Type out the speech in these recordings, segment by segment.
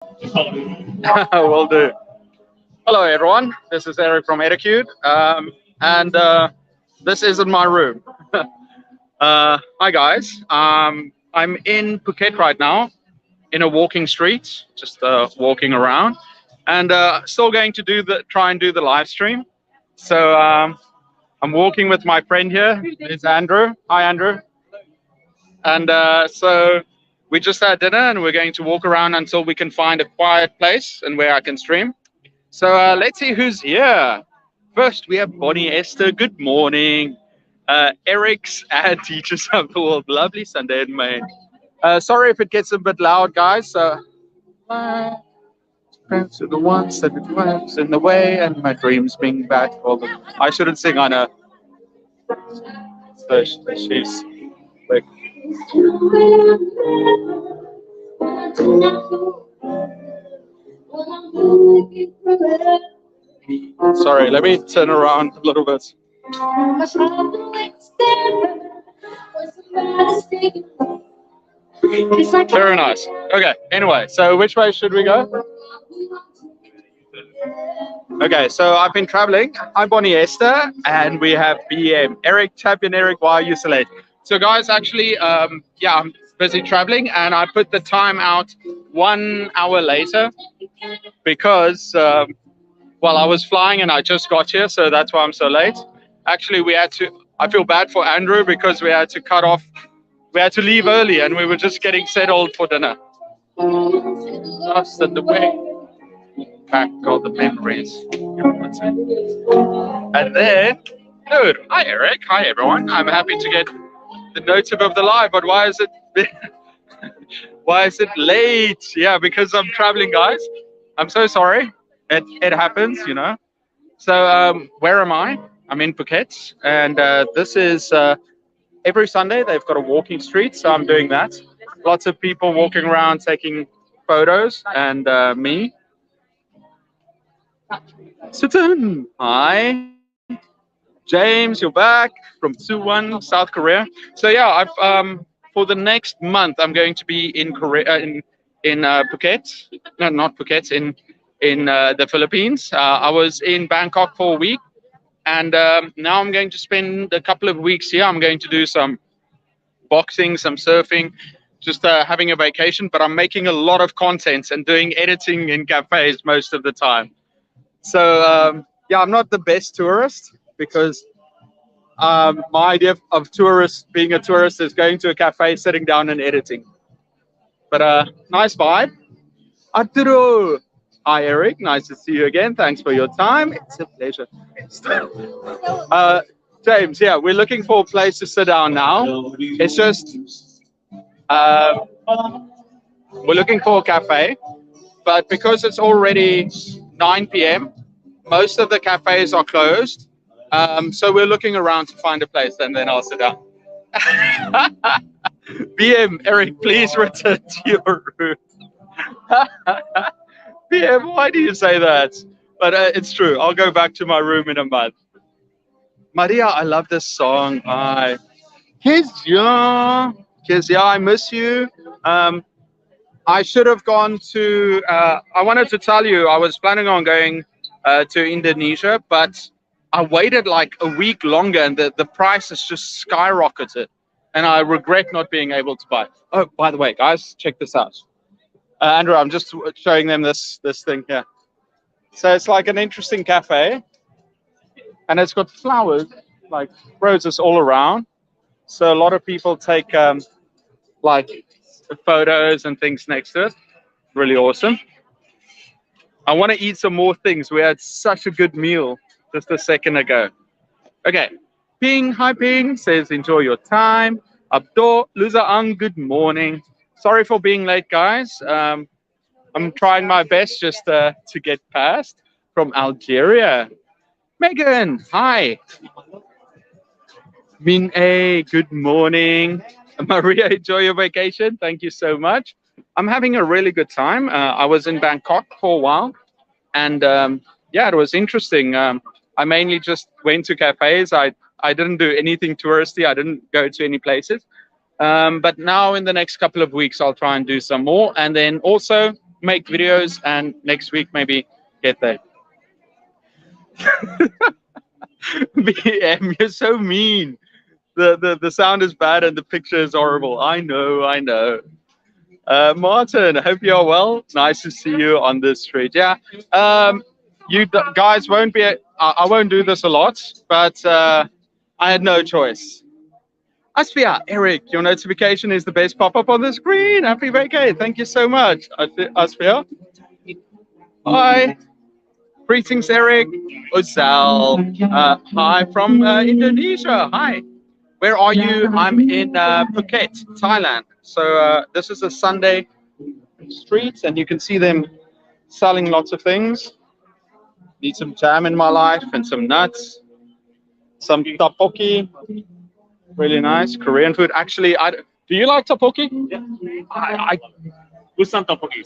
Will do. Hello, everyone. This is Eric from Etiquette, and this isn't my room. Hi, guys. I'm in Phuket right now, in a walking street, just walking around, and still going to try and do the live stream. So I'm walking with my friend here. It's Andrew. Hi, Andrew. And so we just had dinner, and we're going to walk around until we can find a quiet place and where I can stream. So let's see who's here. First, we have Bonnie Esther. Good morning. Eric's and Teachers of the World. Lovely Sunday in May. Sorry if it gets a bit loud, guys. Friends are the ones that it was in the way, and my dreams bring back all the. I shouldn't sing on a. So she's like. Sorry, let me turn around a little bit. Very nice. Okay, anyway, so which way should we go? Okay, so I've been traveling. I'm Bonnie Esther, and we have BM. Eric, champion Eric, why are you so late? So guys, actually, yeah, I'm busy traveling, and I put the time out 1 hour later because, well, I was flying and I just got here, so that's why I'm so late. Actually, I feel bad for Andrew because we had to leave early, and we were just getting settled for dinner. Lost in the way. Back all the memories. And then, dude, hi Eric, hi everyone. I'm happy to get the notif of the live, but why is it late? Yeah, because I'm traveling, guys. I'm so sorry. It happens, you know. So where am I? I'm in Phuket, and this is every Sunday they've got a walking street, so I'm doing that. Lots of people walking around taking photos, and me. Sutton, hi. James, you're back from Suwon, South Korea. So yeah, I've for the next month I'm going to be in Korea, in Phuket. No, not Phuket, in the Philippines. I was in Bangkok for a week, and now I'm going to spend a couple of weeks here. I'm going to do some boxing, some surfing, just having a vacation. But I'm making a lot of content and doing editing in cafes most of the time. So yeah, I'm not the best tourist because my idea of being a tourist is going to a cafe, sitting down and editing. But nice vibe. Arturo. Hi, Eric. Nice to see you again. Thanks for your time. It's a pleasure. James, yeah, we're looking for a place to sit down now. It's just we're looking for a cafe, but because it's already 9 p.m., most of the cafes are closed. So we're looking around to find a place, and then I'll sit down. BM, Eric, please return to your room. BM, why do you say that? But it's true. I'll go back to my room in a month. Maria, I love this song. Kezia, I miss you. I should have gone to. I wanted to tell you I was planning on going to Indonesia, but I waited like a week longer, and the price has just skyrocketed, and I regret not being able to buy. Oh, by the way, guys, check this out. Andrew, I'm just showing them this thing here. So it's like an interesting cafe, and it's got flowers, like roses all around. So a lot of people take like photos and things next to it. Really awesome. I want to eat some more things. We had such a good meal just a second ago. Okay. Ping, hi Ping, says enjoy your time. Abdul Luzaang, good morning. Sorry for being late, guys. I'm trying my best just to get past from Algeria. Megan, hi. Min A, good morning. Maria, enjoy your vacation. Thank you so much. I'm having a really good time. I was in Bangkok for a while, and yeah, it was interesting. I mainly just went to cafes. I didn't do anything touristy. I didn't go to any places. But now in the next couple of weeks, I'll try and do some more. And then also make videos, and next week maybe get there. BM, you're so mean. The sound is bad and the picture is horrible. I know, I know. Martin, I hope you are well. Nice to see you on this street. Yeah, guys won't be. I won't do this a lot, but I had no choice. Aspia, Eric, your notification is the best pop-up on the screen. Happy vacay. Thank you so much, Aspia. Hi. Greetings, Eric. Ozal. Hi from Indonesia. Hi. Where are you? I'm in Phuket, Thailand. So this is a Sunday street, and you can see them selling lots of things. Need some jam in my life and some nuts, some tteokbokki. Really nice Korean food. Actually, do you like tteokbokki? Yeah. I with some tteokbokki.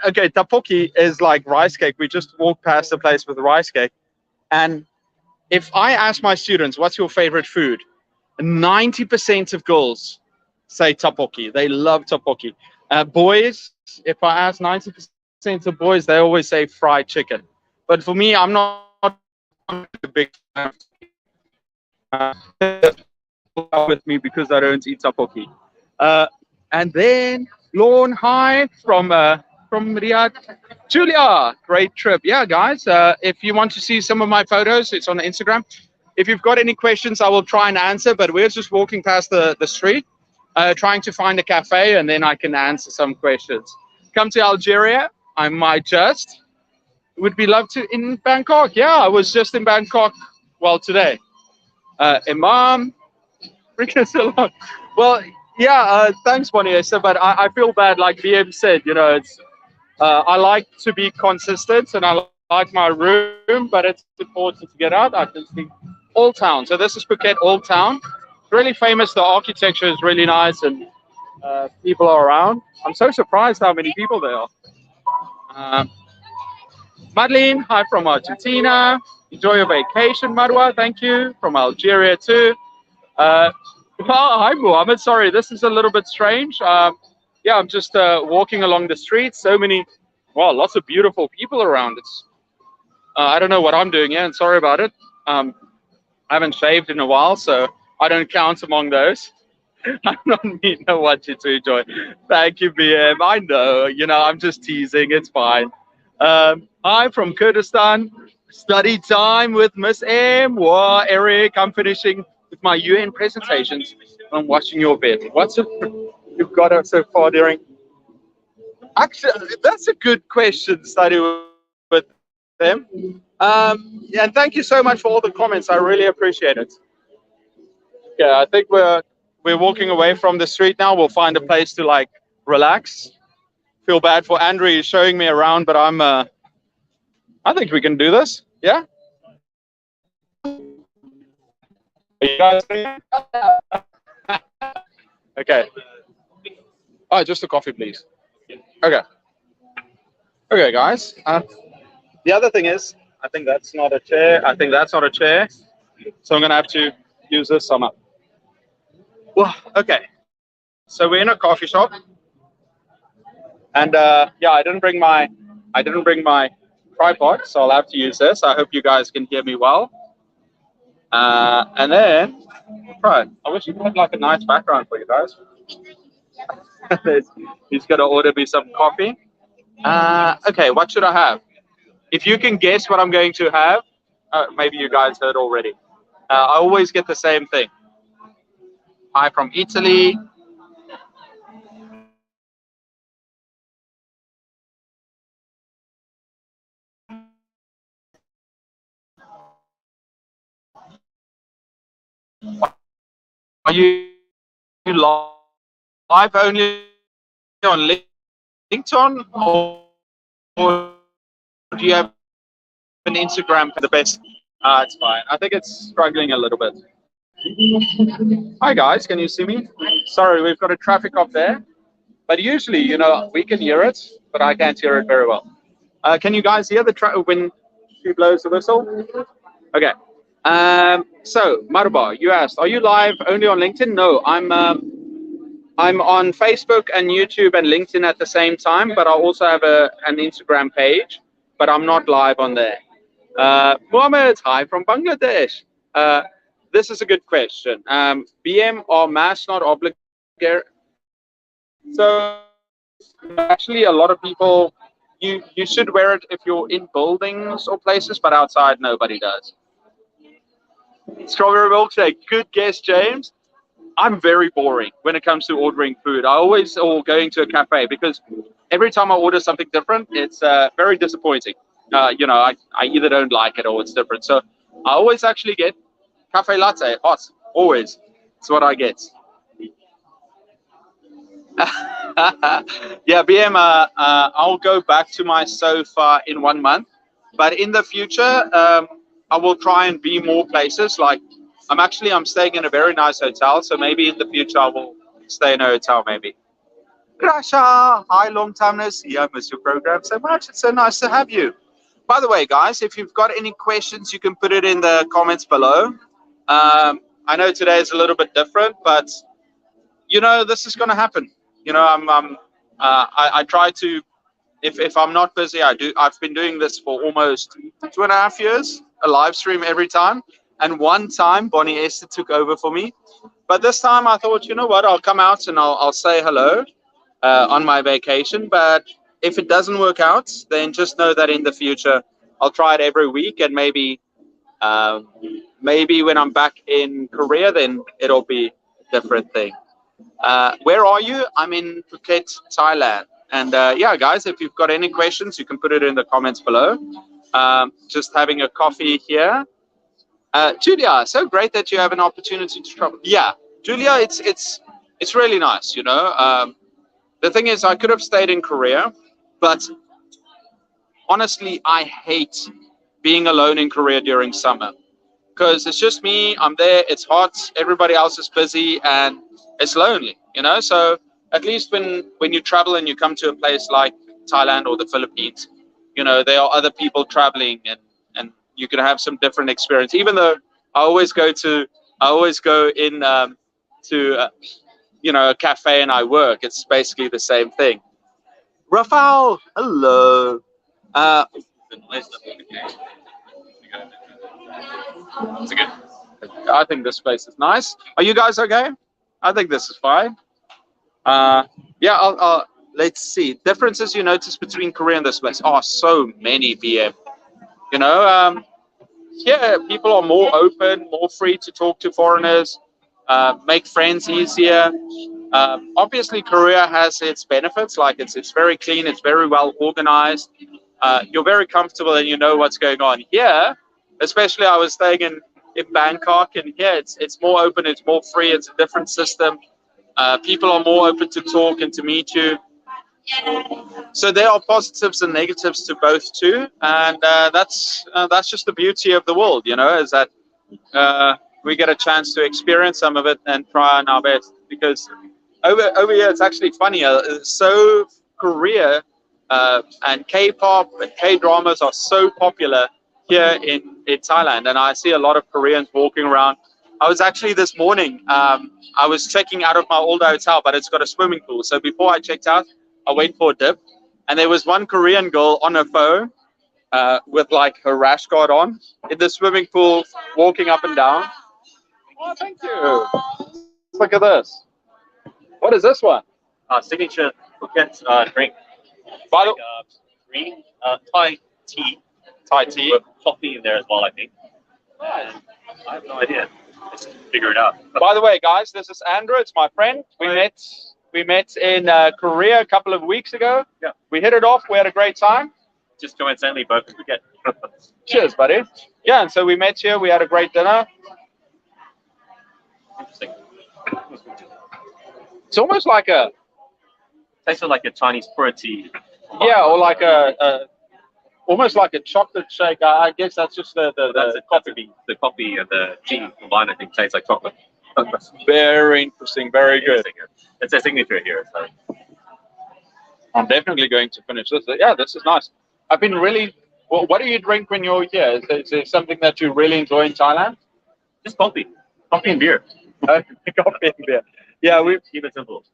Okay, tteokbokki is like rice cake. We just walked past the place with rice cake, and if I ask my students, "What's your favorite food?" 90% of girls say tteokbokki. They love tteokbokki. Boys, if I ask 90% of boys, they always say fried chicken. But for me, I'm not a big fan. With me because I don't eat tteokbokki. And then Lorne, hi from Riyadh. Julia, great trip. Yeah, guys, if you want to see some of my photos, it's on Instagram. If you've got any questions, I will try and answer, but we're just walking past the street, trying to find a cafe, and then I can answer some questions. Come to Algeria, I might just. Would be love to in Bangkok. Yeah, I was just in Bangkok, well, today. Imam, bring us along. Well, yeah, thanks, Moniesa, but I feel bad, like BM said, you know, it's I like to be consistent and I like my room, but it's important to get out. I just think Old Town. So this is Phuket Old Town. Really famous. The architecture is really nice and people are around. I'm so surprised how many people there are. Madeline, hi from Argentina. Enjoy your vacation, Marwa. Thank you. From Algeria too. Well, hi, Mohammed. Sorry, this is a little bit strange. Yeah, I'm just walking along the street. So many, well, lots of beautiful people around. It's I don't know what I'm doing here, and sorry about it. I haven't shaved in a while, so I don't count among those. I'm not mean. I want you to enjoy. Thank you, BM. I know, you know, I'm just teasing. It's fine. Hi from Kurdistan. Study time with Miss M. Wow, Eric, I'm finishing with my UN presentations. I'm watching your bed. What's it you've got so far during? Actually, that's a good question. Study with them. Yeah, and thank you so much for all the comments. I really appreciate it. Yeah, I think we're walking away from the street now. We'll find a place to like relax. Feel bad for Andrew. He's showing me around, but I think we can do this. Yeah. Are you guys? Okay. Oh, just a coffee, please. Okay. Okay, guys. The other thing is, I think that's not a chair. I think that's not a chair. So I'm gonna have to use this summer. Well, okay. So we're in a coffee shop, and yeah, I didn't bring my tripod, so I'll have to use this. I hope you guys can hear me well. And then, right. I wish you had like a nice background for you guys. He's gonna order me some coffee. Okay, what should I have? If you can guess what I'm going to have, maybe you guys heard already. I always get the same thing. Hi from Italy. Are you live only on LinkedIn, or do you have an Instagram for the best? It's fine. I think it's struggling a little bit. Hi guys, can you see me? Sorry, we've got a traffic up there. But usually, you know, we can hear it, but I can't hear it very well. Can you guys hear the when she blows the whistle? Okay. So, Marba, you asked, are you live only on LinkedIn? No, I'm I'm on Facebook and YouTube and LinkedIn at the same time, but I also have an Instagram page, but I'm not live on there. Mohammed, hi from Bangladesh. Uh, this is a good question. BM or mask not obligatory? So actually, a lot of people, you should wear it if you're in buildings or places, but outside nobody does. Strawberry milkshake, good guess, James. I'm very boring when it comes to ordering food. I always or going to a cafe because every time I order something different, it's very disappointing. I either don't like it or it's different. So I always actually get cafe latte, hot, always. It's what I get. Yeah, BM, I'll go back to my sofa in 1 month. But in the future, I will try and be more places. Like I'm staying in a very nice hotel, so maybe in the future I will stay in a hotel. Maybe. Grasha, hi, long time no see. I miss your program so much. It's so nice to have you. By the way, guys, if you've got any questions, you can put it in the comments below. I know today is a little bit different, but this is going to happen. I try to if I'm not busy, I've been doing this for almost 2.5 years, a live stream every time. And one time Bonnie Esther took over for me. But this time I thought, you know what, I'll come out and I'll say hello on my vacation. But if it doesn't work out, then just know that in the future I'll try it every week, and maybe when I'm back in Korea, then it'll be a different thing. Where are you? I'm in Phuket, Thailand. And yeah, guys, if you've got any questions, you can put it in the comments below. Just having a coffee here. Julia, so great that you have an opportunity to travel. Yeah, Julia, it's really nice. The thing is, I could have stayed in Korea, but honestly, I hate being alone in Korea during summer because it's just me. I'm there. It's hot. Everybody else is busy, and it's lonely. So at least when you travel and you come to a place like Thailand or the Philippines, there are other people traveling, and you can have some different experience. Even though I always go in to a cafe and I work, it's basically the same thing. Rafael, hello. It's good. I think this place is nice. Are you guys okay? I think this is fine. Yeah, let's see. Differences you notice between Korea and this place? Oh, so many, BM. Here people are more open, more free to talk to foreigners, make friends easier. Obviously, Korea has its benefits, like it's very clean, it's very well organized. You're very comfortable and you know what's going on. Here, especially I was staying in Bangkok, and here it's more open, it's more free, it's a different system. People are more open to talk and to meet you. So there are positives and negatives to both too, and that's just the beauty of the world, is that we get a chance to experience some of it and try our best. Because over here, it's actually funny. So Korea and K-pop and K-dramas are so popular here in Thailand, and I see a lot of Koreans walking around. I was actually this morning, I was checking out of my old hotel, but it's got a swimming pool. So before I checked out, I went for a dip, and there was one Korean girl on her phone with like her rash guard on in the swimming pool, walking up and down. Oh, thank you. Look at this. What is this one? Signature Phuket drink. By the Green Thai tea. Thai tea. With coffee in there as well, I think. And I have no idea. Let's figure it out. By the way, guys, this is Andrew. It's my friend. We met in Korea a couple of weeks ago. Yeah. We hit it off. We had a great time. Just coincidentally, both in Phuket. Cheers, buddy. Yeah, and so we met here. We had a great dinner. Interesting. It's almost like Tasted like a Chinese puer tea. yeah, or like almost like a chocolate shake. I guess that's just the coffee bean. The coffee and the tea combined, I think, tastes like chocolate. Very interesting. Very good. It's a signature here. So. I'm definitely going to finish this. Yeah, this is nice. I've been really. Well, what do you drink when you're here? Is there something that you really enjoy in Thailand? Just coffee and beer. Coffee and beer. Yeah, we keep it simple.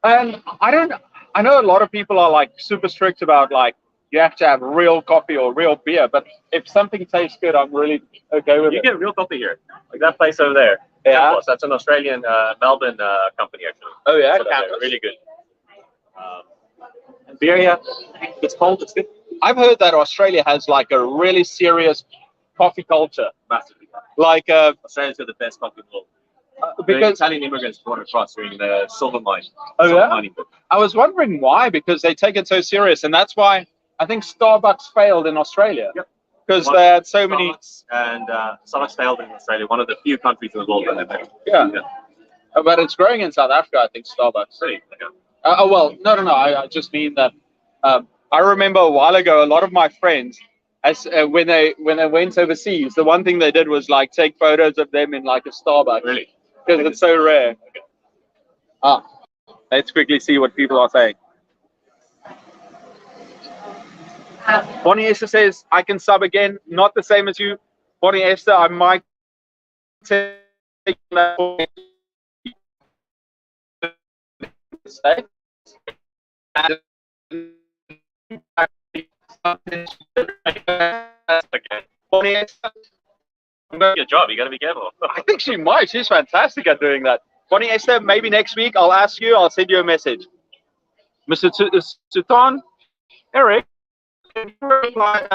And I know a lot of people are like super strict about like you have to have real coffee or real beer, but if something tastes good, I'm really okay with You it. get real coffee here, like that place over there. Yeah. That's an Australian Melbourne company actually. Oh yeah, So they're Campus. really good. And beer, yeah, it's cold, it's good. I've heard that Australia has like a really serious coffee culture. Massively. Like Australia's got the best coffee in the world. The because Italian immigrants brought across during the silver mine. Oh, silver yeah? mining boom. I was wondering why, because they take it so serious, and that's why I think Starbucks failed in Australia. Yep. Because they had so many. Starbucks failed in Australia, one of the few countries in the world that they failed. Yeah. But it's growing in South Africa, I think, Starbucks. Really? Okay. Oh well, no. I just mean that. I remember a while ago, a lot of my friends, as when they went overseas, the one thing they did was like take photos of them in like a Starbucks. Really? Because it's so rare. Okay. Ah, let's quickly see what people are saying. Bonnie Esther says, I can sub again. Not the same as you. Bonnie Esther, I might take that. Bonnie Esther, Your job, you got to be careful. I think she might. She's fantastic at doing that. Bonnie Esther, maybe next week I'll ask you. I'll send you a message. Mr. Sultan, Eric, can you reply?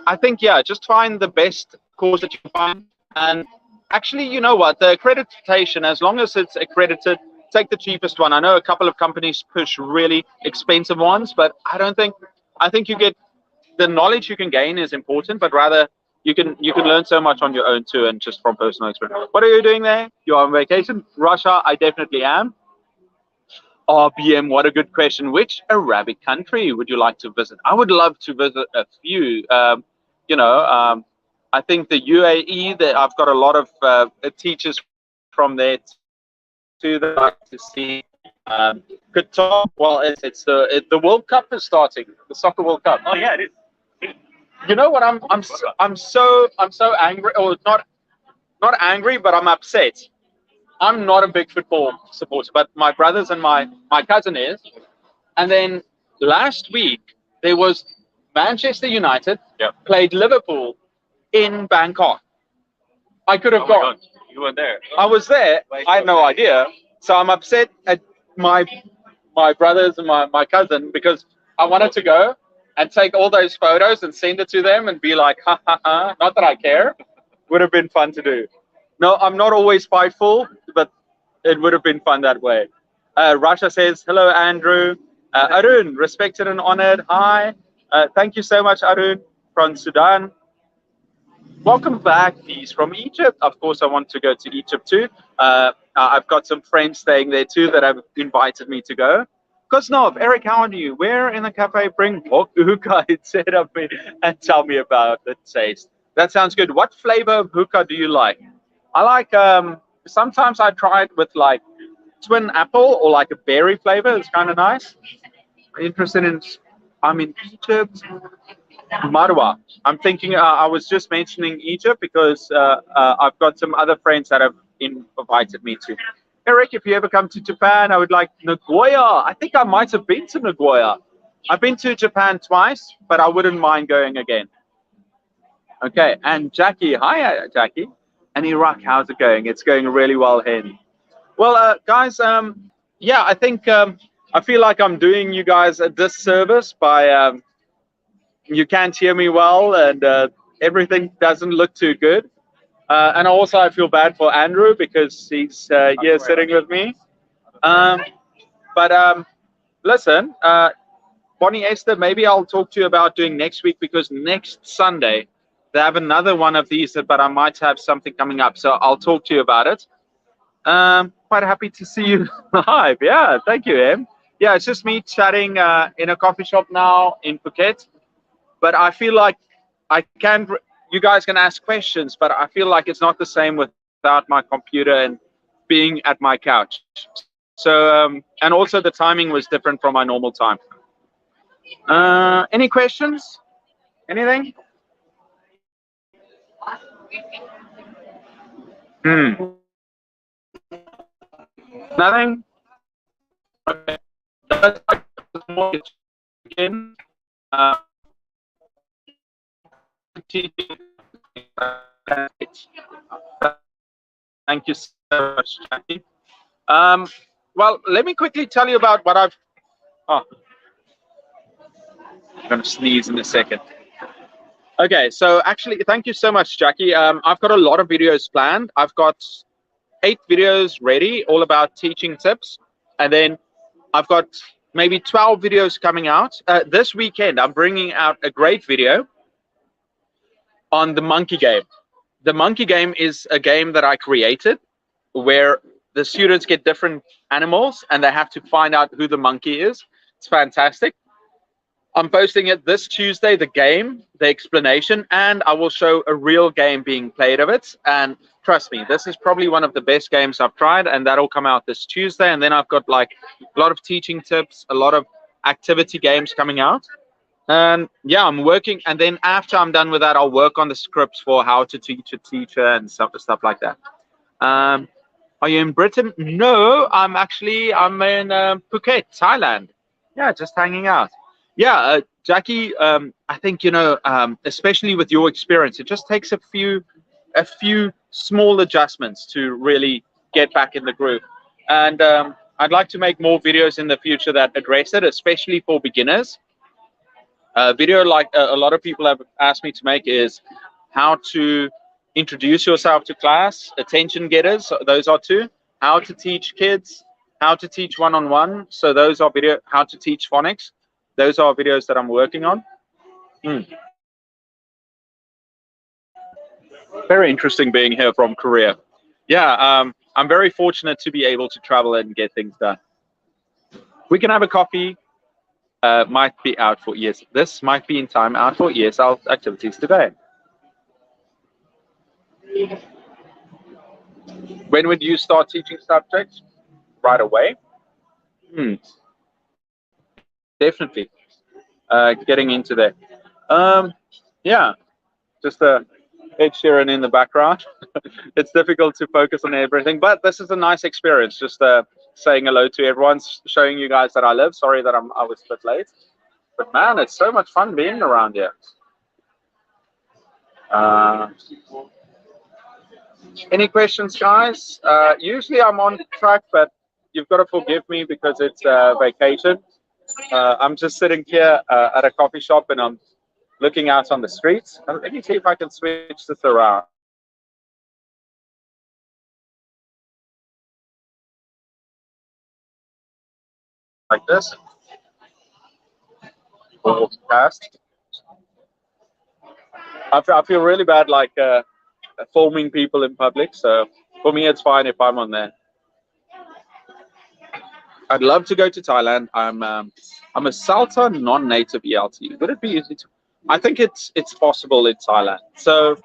I think, yeah, just find the best course that you can find. And actually, you know what? The accreditation, as long as it's accredited, take the cheapest one. I know a couple of companies push really expensive ones, but I think you get the knowledge you can gain is important, but rather you can learn so much on your own too, and just from personal experience. What are you doing there? You're on vacation? Russia, I definitely am. RBM, what a good question. Which Arabic country would you like to visit? I would love to visit a few. I think the UAE, that I've got a lot of teachers from there too that I like to see. Qatar, well, it's the World Cup is starting, the Soccer World Cup. Oh yeah, it is. You know what? I'm so angry, or not angry, but I'm upset. I'm not a big football supporter, but my brothers and my cousin is. And then last week there was Manchester United played Liverpool in Bangkok. I could have gone. God. You weren't there. I was there. I had no idea. So I'm upset at my brothers and my cousin because I wanted to go and take all those photos and send it to them and be like, ha ha ha. Not that I care. Would have been fun to do. No, I'm not always spiteful, but it would have been fun that way. Rasha says, hello, Andrew. Arun, respected and honored. Hi. Thank you so much, Arun, from Sudan. Welcome back. He's from Egypt. Of course, I want to go to Egypt too. I've got some friends staying there too that have invited me to go. Kusnov, Eric, how are you? Where in the cafe bring hookah instead of me and tell me about the taste? That sounds good. What flavor of hookah do you like? I like, sometimes I try it with like twin apple or like a berry flavor. It's kind of nice. I'm in Egypt. Marwa. I'm thinking, I was just mentioning Egypt because I've got some other friends that have invited me to. Eric, if you ever come to Japan, I would like Nagoya. I think I might have been to Nagoya. I've been to Japan twice, but I wouldn't mind going again. Okay, and Jackie. Hi, Jackie. And Iraq, how's it going? It's going really well, Hen. Well, guys, yeah, I think I feel like I'm doing you guys a disservice by you can't hear me well, and everything doesn't look too good. And also, I feel bad for Andrew because he's here sitting with me. But listen, Bonnie Esther, maybe I'll talk to you about doing next week because next Sunday they have another one of these, but I might have something coming up. So I'll talk to you about it. Quite happy to see you live. Yeah, thank you, Em. Yeah, it's just me chatting in a coffee shop now in Phuket. But I feel like you guys can ask questions, but I feel like it's not the same without my computer and being at my couch. So, and also the timing was different from my normal time. Any questions? Anything? Nothing? Okay. Again, thank you so much, Jackie. Well, let me quickly tell you about what I've. Oh, I'm going to sneeze in a second. Okay, so actually, thank you so much, Jackie. I've got a lot of videos planned. I've got 8 videos ready, all about teaching tips, and then I've got maybe 12 videos coming out. This weekend, I'm bringing out a great video on the monkey game. The monkey game is a game that I created where the students get different animals and they have to find out who the monkey is. It's fantastic. I'm posting it this Tuesday, the game, the explanation, and I will show a real game being played of it. And trust me, this is probably one of the best games I've tried, and that'll come out this Tuesday. And then I've got like a lot of teaching tips, a lot of activity games coming out. And yeah, I'm working. And then after I'm done with that, I'll work on the scripts for how to teach a teacher and stuff like that. Are you in Britain? No, I'm in Phuket, Thailand. Yeah, just hanging out. Yeah, Jackie, I think, especially with your experience, it just takes a few small adjustments to really get back in the groove. And I'd like to make more videos in the future that address it, especially for beginners. A video like a lot of people have asked me to make is how to introduce yourself to class, attention getters, those are 2. How to teach kids, how to teach one-on-one, so those are video. How to teach phonics, those are videos that I'm working on. Very interesting being here from Korea. Yeah, I'm very fortunate to be able to travel and get things done. We can have a coffee. Might be out for this might be in time out for ESL activities today. When would you start teaching subjects? Right away? Definitely. Getting into that. Yeah, just Ed Sheeran in the background. It's difficult to focus on everything, but this is a nice experience. Just saying hello to everyone, showing you guys that I live. Sorry that I was a bit late, but man, it's so much fun being around here. Any questions, guys? Usually I'm on track, but you've got to forgive me because it's vacation. I'm just sitting here at a coffee shop and I'm looking out on the streets. Let me see if I can switch this around. Like this. Cast. I feel really bad like filming people in public, so for me it's fine if I'm on there. I'd love to go to Thailand. I'm a Salta non-native ELT. Would it be easy to? I think it's possible in Thailand. So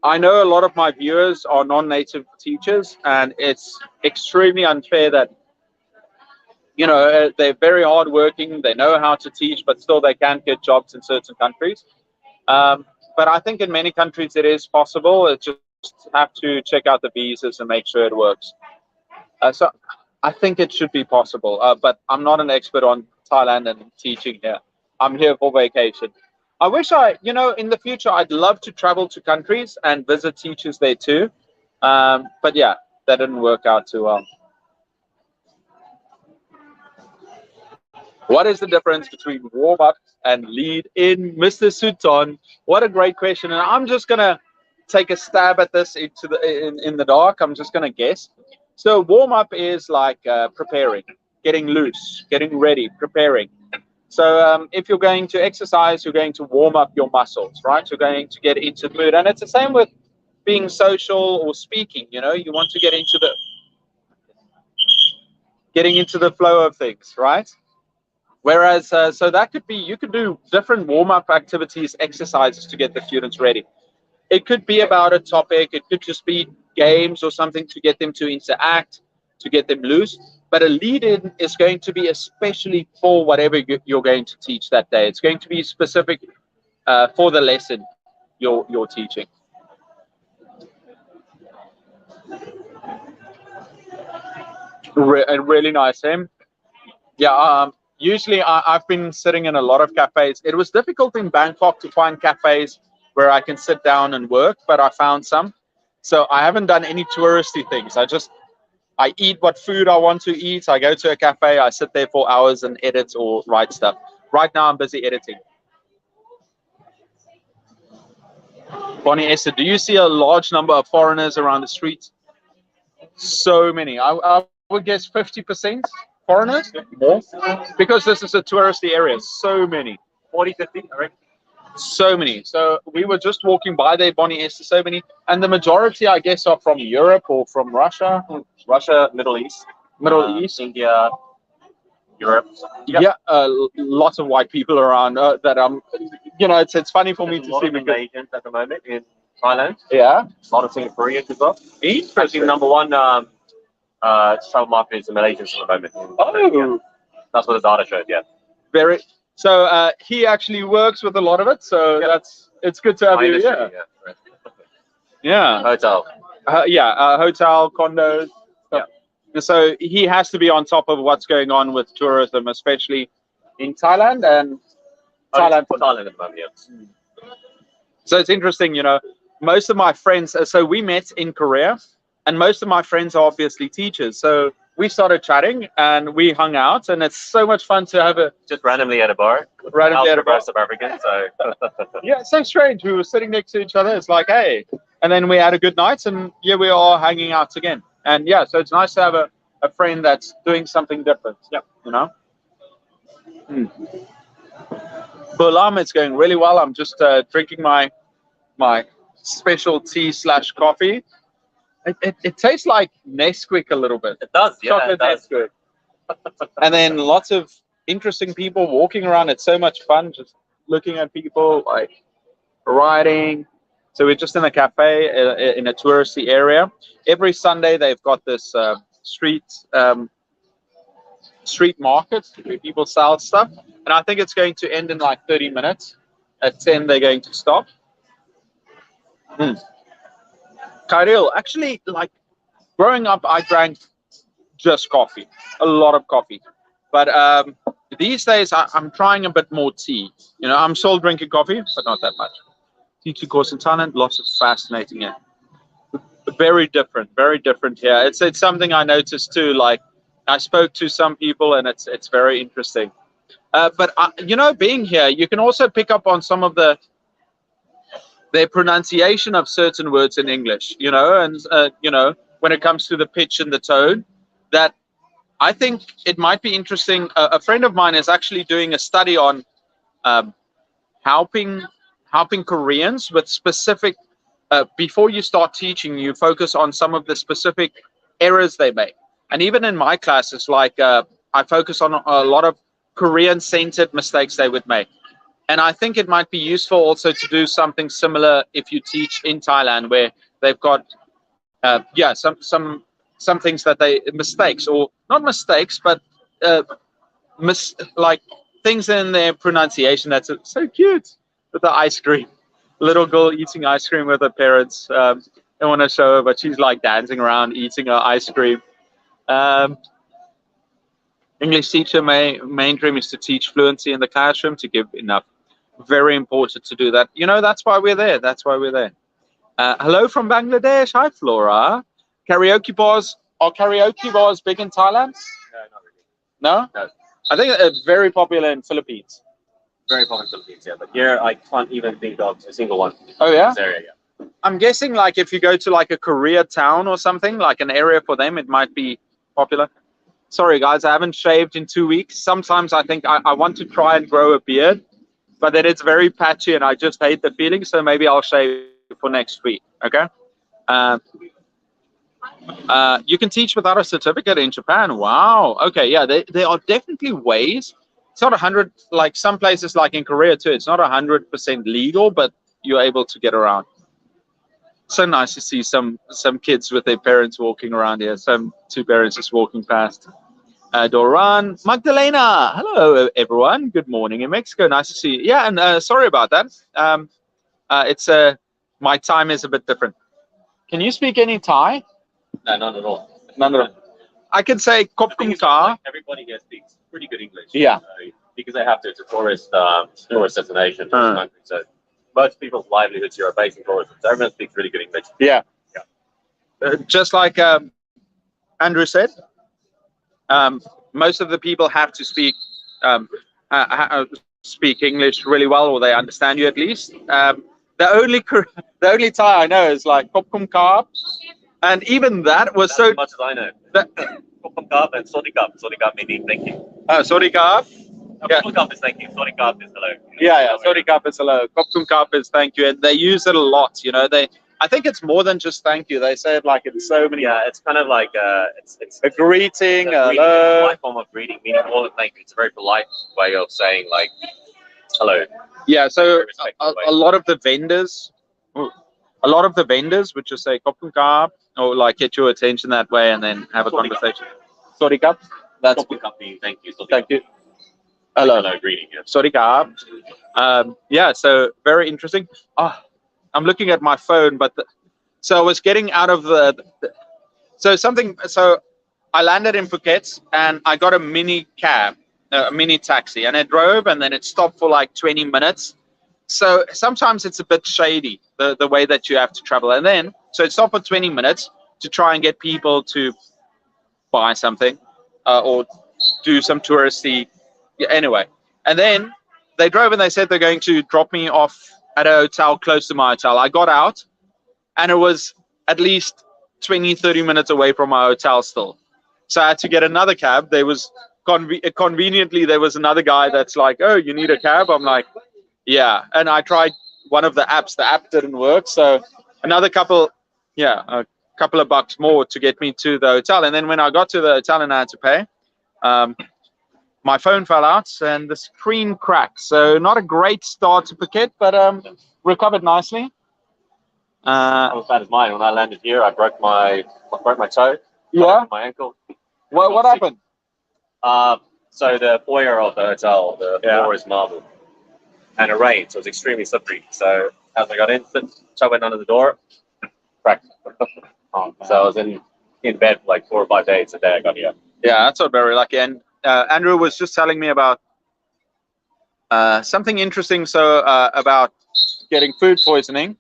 I know a lot of my viewers are non-native teachers, and it's extremely unfair that they're very hardworking. They know how to teach, but still they can't get jobs in certain countries. But I think in many countries it is possible. It just have to check out the visas and make sure it works. So I think it should be possible, but I'm not an expert on Thailand and teaching here. I'm here for vacation. I wish in the future, I'd love to travel to countries and visit teachers there too. But yeah, that didn't work out too well. What is the difference between warm-up and lead in, Mr. Sutton? What a great question. And I'm just going to take a stab at this in the dark. I'm just going to guess. So warm-up is like preparing, getting loose, getting ready, preparing. So if you're going to exercise, you're going to warm up your muscles, right? You're going to get into the mood. And it's the same with being social or speaking. You want to get into the flow of things, right? Whereas, so that could be, you could do different warm-up activities, exercises to get the students ready. It could be about a topic. It could just be games or something to get them to interact, to get them loose. But a lead-in is going to be especially for whatever you're going to teach that day. It's going to be specific for the lesson you're teaching. Really nice, him. Yeah. Usually, I've been sitting in a lot of cafes. It was difficult in Bangkok to find cafes where I can sit down and work, but I found some. So I haven't done any touristy things. I eat what food I want to eat. I go to a cafe. I sit there for hours and edit or write stuff. Right now, I'm busy editing. Bonnie Esther, do you see a large number of foreigners around the streets? So many. I would guess 50% foreigners, more, because this is a touristy area. So many. 40, 50, I reckon. So many. So we were just walking by there, Bonnie Esther, so many. And the majority, I guess, are from Europe or from Russia. Russia, Middle East. Middle East. India, Europe. Yep. Yeah, lots of white people around that it's funny for me to see Malaysians at the moment in Thailand. Yeah. A lot of Singaporeans as well. Interesting. Actually, number one travel market is the Malaysians at the moment. Oh. That's what the data showed, yeah. Very. So he actually works with a lot of it. So it's good to have you. Yeah. Yeah. Hotel. Hotel, condos. Yeah. So he has to be on top of what's going on with tourism, especially in Thailand and Thailand at the moment, yeah. So it's interesting, most of my friends, so we met in Korea, and most of my friends are obviously teachers. So we started chatting and we hung out, and it's so much fun to have just randomly at a bar. Randomly at a bar. South African, so yeah, it's so strange. We were sitting next to each other. It's like, hey, and then we had a good night, and here we are hanging out again. And yeah, so it's nice to have a friend that's doing something different. Yep. Burlam, it's going really well. I'm just drinking my special tea / coffee. It tastes like Nesquik a little bit. It does, yeah. Chocolate Nesquik. And then lots of interesting people walking around. It's so much fun just looking at people, like riding. So we're just in a cafe in a touristy area. Every Sunday they've got this street market where people sell stuff. And I think it's going to end in like 30 minutes. At 10 they're going to stop. Kyril, actually, like growing up, I drank just coffee, a lot of coffee. But these days, I'm trying a bit more tea. I'm still drinking coffee, but not that much. Teaching course in Thailand, lots of fascinating here. Very different here. It's something I noticed too. Like I spoke to some people, and it's very interesting. But being here, you can also pick up on some of their pronunciation of certain words in English, and when it comes to the pitch and the tone, that I think it might be interesting. A friend of mine is actually doing a study on helping Koreans with specific. Before you start teaching, you focus on some of the specific errors they make, and even in my classes, like I focus on a lot of Korean-centered mistakes they would make. And I think it might be useful also to do something similar if you teach in Thailand, where they've got, some things that mistakes, or not mistakes, but like things in their pronunciation that's so cute with the ice cream. Little girl eating ice cream with her parents. I want to show her, but she's like dancing around eating her ice cream. English teacher, main dream is to teach fluency in the classroom, to give enough. Very important to do that. That's why we're there. Hello from Bangladesh. Hi, Flora. Karaoke bars. Are karaoke bars big in Thailand? No, not really. No? No. I think it's very popular in Philippines. Very popular in Philippines, yeah. But here, I can't even think of a single one. Oh, yeah? In this area, yeah. I'm guessing, like, if you go to, like, a Korea town or something, like an area for them, it might be popular. Sorry, guys, I haven't shaved in 2 weeks. Sometimes I think I want to try and grow a beard, but then it's very patchy and I just hate the feeling, so maybe I'll shave for next week, okay? You can teach without a certificate in Japan. Wow. Okay, yeah, there are definitely ways. It's not 100, like some places like in Korea too, it's not 100% legal, but you're able to get around. So nice to see some kids with their parents walking around here. Two parents just walking past. Doran, Magdalena, hello everyone. Good morning in Mexico. Nice to see you. Yeah, and sorry about that. It's my time is a bit different. Can you speak any Thai? No, not at all. None at all. I could say The thing Kopkum is, Ka. like, everybody here speaks pretty good English. Yeah. Because they have to. It's a tourist destination, tourist country. So most people's livelihoods here are based in tourism. So everyone speaks really good English. Yeah. Yeah. Just like Andrew said, most of the people have to um, speak English really well, or they understand you at least. The only Thai I know is like Kopkum Ka, and even that was That's so. as much as I know. That, Kopkum and Sodikap. Sodikap meaning thank you. sorry, Ka. Yeah. Kopkum is thank you. Sodikap is hello. Yeah. Sorry, Kap is hello. Kopkum Kap is thank you, and they use it a lot. You know, I think it's more than just thank you. They say it like in so many. Yeah, it's kind of like it's a greeting, a hello. polite form of greeting, meaning more than thank you. It's a very polite way of saying like hello. Yeah, so a lot of the vendors, would just say Kopkum Kap, or like get your attention that way, and then have a conversation. Sorry, Kap. That's Kopkum meaning thank you. thank you. Hello. Hello, greeting. Yeah. Sorry, Kap. Yeah, so very interesting. I'm looking at my phone, but so I was getting out of so I landed in Phuket and I got a mini cab, a mini taxi, and it drove and then it stopped for like 20 minutes. So sometimes it's a bit shady, the way that you have to travel. And then, so it stopped for 20 minutes to try and get people to buy something or do some touristy, anyway. And then they drove and they said they're going to drop me off at a hotel close to my hotel. I got out and it was at least 20, 30 minutes away from my hotel still. So I had to get another cab. There was conveniently, there was another guy that's like, oh, you need a cab? I'm like, yeah. And I tried one of the apps. The app didn't work. So another couple of bucks more to get me to the hotel. And then when I got to the hotel and I had to pay, my phone fell out and the screen cracked. So not a great start to Phuket, but recovered nicely. Not as bad as mine. When I landed here, I broke my toe. Yeah. My ankle. What happened? So the foyer of the hotel, the floor is marble, and it rained, so it was extremely slippery. So as I got in, toe went under the door, cracked. So I was in bed for like 4 or 5 days the day I got here. Yeah, that's not very lucky. And Andrew was just telling me about something interesting. So about getting food poisoning.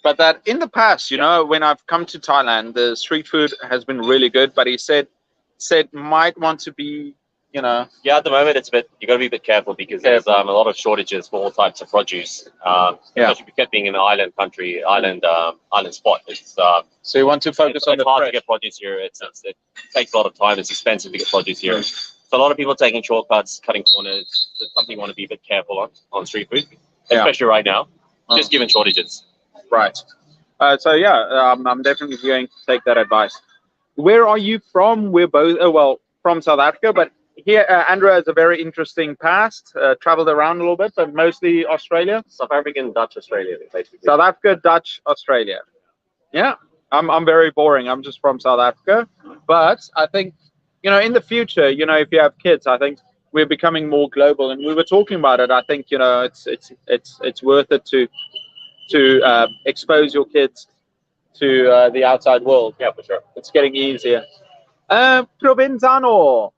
But that in the past, you know, when I've come to Thailand, the street food has been really good. But he said might want to be, you know. Yeah, at the moment it's you got to be a bit careful because there's a lot of shortages for all types of produce. Especially Phuket being an island country, island spot. It's so you want to focus on it's the hard fresh. to get produce here. It takes a lot of time. It's expensive to get produce here. So a lot of people taking shortcuts, cutting corners. It's something you want to be a bit careful on street food, especially right now, just given shortages. Right. So yeah, I'm definitely going to take that advice. Where are you from? We're both from South Africa, but here Andrew has a very interesting past. Traveled around a little bit, but mostly Australia. South African, Dutch, Australia, basically. South Africa, Dutch, Australia. Yeah, I'm very boring. I'm just from South Africa, but I think, you know, in the future, you know, if you have kids, I think we're becoming more global, and we were talking about it. I think, you know, it's worth it to expose your kids to the outside world. Yeah, for sure. It's getting easier. Provenzano,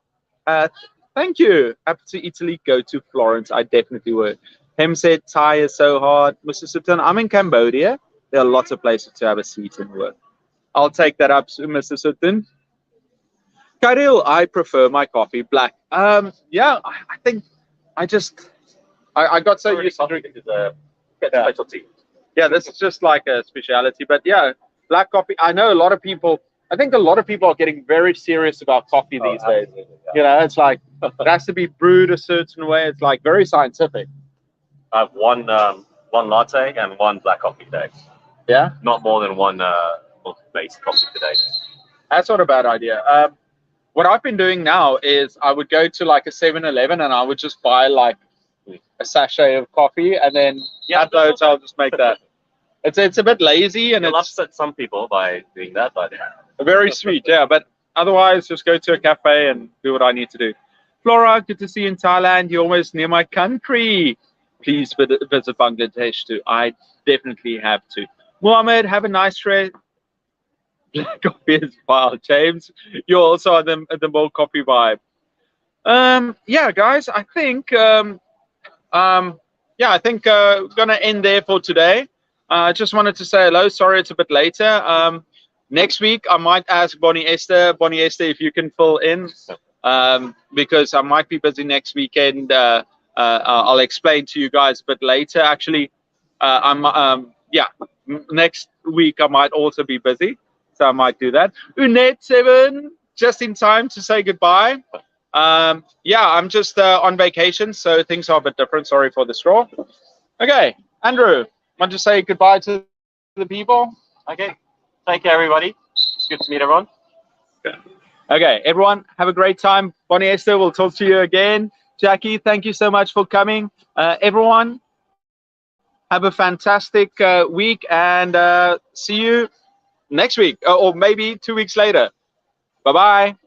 thank you. Up to Italy, go to Florence. I definitely would. Him said Thai is so hard. Mr. Sutton, I'm in Cambodia. There are lots of places to have a seat and work. I'll take that up, Mr. Sutton. Kyril, I prefer my coffee black. Yeah, I think I got so used to drinking the specialty. Yeah, this is just like a speciality. But yeah, black coffee. I know a lot of people. I think a lot of people are getting very serious about coffee these days. Yeah. You know, it's like it has to be brewed a certain way. It's like very scientific. I have one latte and one black coffee today. Yeah. Not more than one base coffee today. That's not a bad idea. What I've been doing now is I would go to like a 7-Eleven and I would just buy like a sachet of coffee and then at the hotel just make that. It's a bit lazy and You'll it's upset some people by doing that, but very sweet, yeah. But otherwise, just go to a cafe and do what I need to do. Flora, good to see you in Thailand. You're almost near my country. Please visit Bangladesh too. I definitely have to. Mohammed, have a nice trip. Black coffee is wild. James, you're also on the more coffee vibe. Yeah, guys, I think yeah, I think gonna end there for today. I just wanted to say hello. Sorry, it's a bit later. Next week I might ask Bonnie Esther, if you can fill in, because I might be busy next weekend. I'll explain to you guys a bit later. Actually, I'm yeah, next week I might also be busy, so I might do that. Unet7, just in time to say goodbye. Yeah, I'm just on vacation, so things are a bit different. Sorry for the straw. Okay, Andrew, want to say goodbye to the people? Okay. Thank you, everybody. It's good to meet everyone. Okay, everyone, have a great time. Bonnie Esther, we'll talk to you again. Jackie, thank you so much for coming. Everyone, have a fantastic week, and see you next week, or maybe 2 weeks later. Bye-bye.